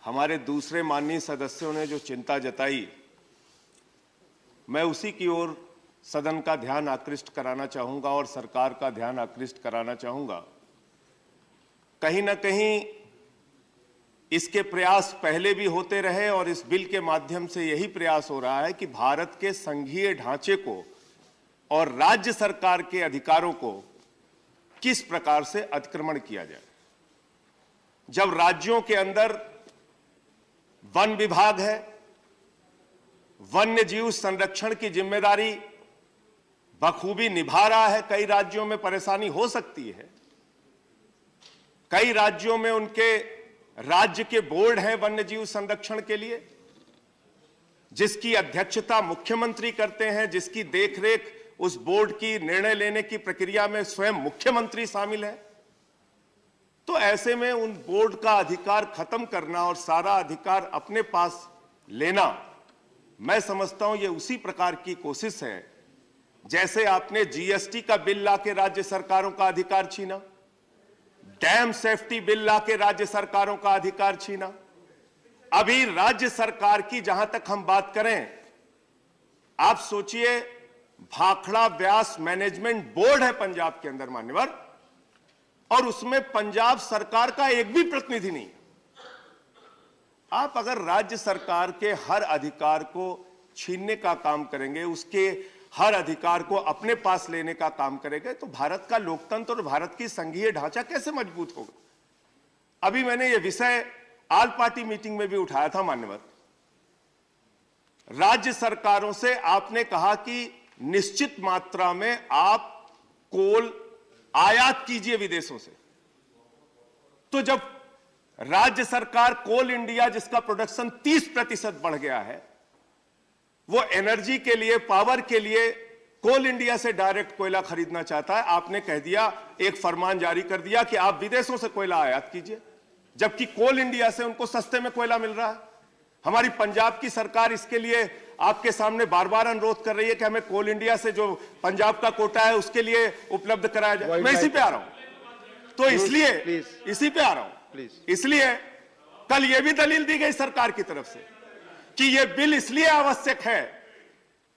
हमारे दूसरे माननीय सदस्यों ने जो चिंता जताई, मैं उसी की ओर सदन का ध्यान आकृष्ट कराना चाहूंगा और सरकार का ध्यान आकृष्ट कराना चाहूंगा। कहीं ना कहीं इसके प्रयास पहले भी होते रहे और इस बिल के माध्यम से यही प्रयास हो रहा है कि भारत के संघीय ढांचे को और राज्य सरकार के अधिकारों को किस प्रकार से अतिक्रमण किया जाए। जब राज्यों के अंदर वन विभाग है, वन्य जीव संरक्षण की जिम्मेदारी बखूबी निभा रहा है, कई राज्यों में परेशानी हो सकती है, कई राज्यों में उनके राज्य के बोर्ड हैं वन्य जीव संरक्षण के लिए, जिसकी अध्यक्षता मुख्यमंत्री करते हैं, जिसकी देखरेख उस बोर्ड की निर्णय लेने की प्रक्रिया में स्वयं मुख्यमंत्री शामिल है। तो ऐसे में उन बोर्ड का अधिकार खत्म करना और सारा अधिकार अपने पास लेना, मैं समझता हूं ये उसी प्रकार की कोशिश है जैसे आपने जीएसटी का बिल लाके राज्य सरकारों का अधिकार छीना, डैम सेफ्टी बिल लाके राज्य सरकारों का अधिकार छीना। अभी राज्य सरकार की जहां तक हम बात करें, आप सोचिए भाखड़ा व्यास मैनेजमेंट बोर्ड है पंजाब के अंदर मान्यवर, और उसमें पंजाब सरकार का एक भी प्रतिनिधि नहीं। आप अगर राज्य सरकार के हर अधिकार को छीनने का काम करेंगे, उसके हर अधिकार को अपने पास लेने का काम करेंगे, तो भारत का लोकतंत्र और भारत की संघीय ढांचा कैसे मजबूत होगा। अभी मैंने यह विषय ऑल पार्टी मीटिंग में भी उठाया था मान्यवर। राज्य सरकारों से आपने कहा कि निश्चित मात्रा में आप कोल आयात कीजिए विदेशों से। तो जब राज्य सरकार कोल इंडिया, जिसका प्रोडक्शन 30% बढ़ गया है, वो एनर्जी के लिए, पावर के लिए कोल इंडिया से डायरेक्ट कोयला खरीदना चाहता है, आपने कह दिया, एक फरमान जारी कर दिया कि आप विदेशों से कोयला आयात कीजिए, जबकि कोल इंडिया से उनको सस्ते में कोयला मिल रहा है। हमारी पंजाब की सरकार इसके लिए आपके सामने बार बार अनुरोध कर रही है कि हमें कोल इंडिया से जो पंजाब का कोटा है उसके लिए उपलब्ध कराया जाए। मैं इसी पे आ रहा हूं, तो इसलिए इसी पे आ रहा हूं। इसलिए कल यह भी दलील दी गई सरकार की तरफ से कि यह बिल इसलिए आवश्यक है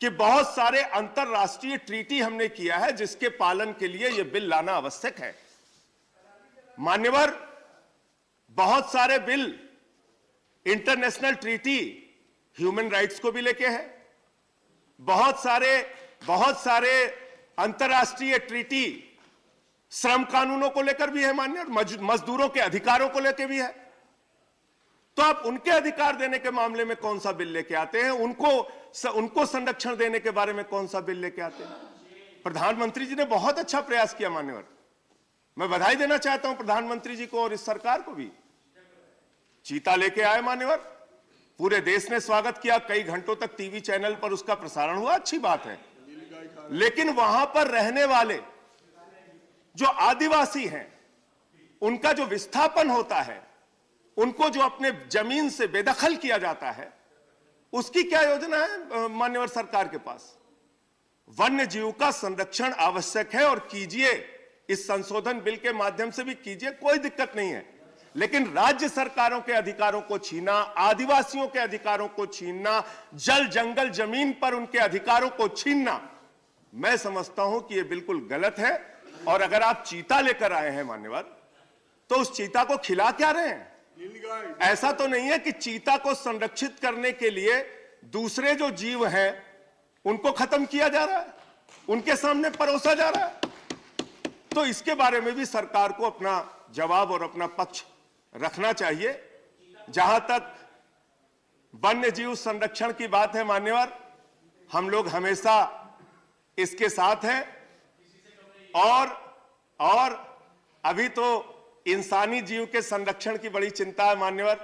कि बहुत सारे अंतरराष्ट्रीय ट्रीटी हमने किया है जिसके पालन के लिए यह बिल लाना आवश्यक है। मान्यवर, बहुत सारे bill international treaty human rights को भी लेके है, बहुत सारे अंतरराष्ट्रीय ट्रीटी श्रम कानूनों को लेकर भी है मान्य, मजदूरों के अधिकारों को लेकर भी है। तो आप उनके अधिकार देने के मामले में कौन सा बिल लेके आते हैं, उनको संरक्षण देने के बारे में कौन सा बिल लेके आते हैं। प्रधानमंत्री जी ने बहुत अच्छा प्रयास किया मान्यवर, मैं बधाई देना चाहता हूं प्रधानमंत्री जी को और इस सरकार को भी। चीता लेके आए मान्यवर, पूरे देश ने स्वागत किया, कई घंटों तक टीवी चैनल पर उसका प्रसारण हुआ, अच्छी बात है। लेकिन वहां पर रहने वाले जो आदिवासी हैं, उनका जो विस्थापन होता है, उनको जो अपने जमीन से बेदखल किया जाता है, उसकी क्या योजना है मान्यवर सरकार के पास। वन्य जीव का संरक्षण आवश्यक है और कीजिए, इस संशोधन बिल के माध्यम से भी कीजिए, कोई दिक्कत नहीं है। लेकिन राज्य सरकारों के अधिकारों को छीना, आदिवासियों के अधिकारों को छीनना, जल जंगल जमीन पर उनके अधिकारों को छीनना, मैं समझता हूं कि यह बिल्कुल गलत है। और अगर आप चीता लेकर आए हैं मान्यवर, तो उस चीता को खिला क्या रहे हैं। ऐसा तो नहीं है कि चीता को संरक्षित करने के लिए दूसरे जो जीव हैं उनको खत्म किया जा रहा है, उनके सामने परोसा जा रहा है। तो इसके बारे में भी सरकार को अपना जवाब और अपना पक्ष रखना चाहिए। जहां तक वन्य जीव संरक्षण की बात है मान्यवर, हम लोग हमेशा इसके साथ हैं। और अभी तो इंसानी जीव के संरक्षण की बड़ी चिंता है मान्यवर।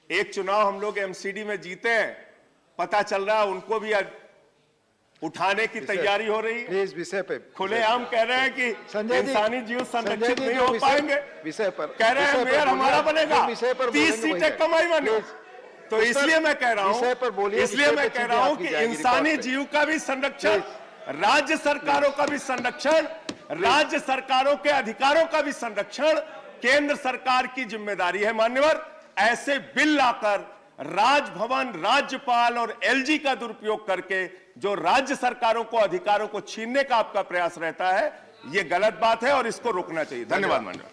एक चुनाव हम लोग एमसीडी में जीते हैं, पता चल रहा है उनको भी उठाने की तैयारी हो रही है। इस विषय पे खुलेआम कह रहे हैं कि इंसानी जीव संरक्षित नहीं हो पाएंगे, विषय पर कह रहे हैं मेयर हमारा बनेगा, 30 सीटें कमाई बने। तो इसलिए मैं कह रहा हूं कि इंसानी जीव का भी संरक्षण, राज्य सरकारों का भी संरक्षण, राज्य सरकारों के अधिकारों का भी संरक्षण केंद्र सरकार की जिम्मेदारी है मान्यवर। ऐसे बिल लाकर राजभवन, राज्यपाल और एलजी का दुरुपयोग करके जो राज्य सरकारों को अधिकारों को छीनने का आपका प्रयास रहता है, यह गलत बात है और इसको रोकना चाहिए। धन्यवाद माननीय।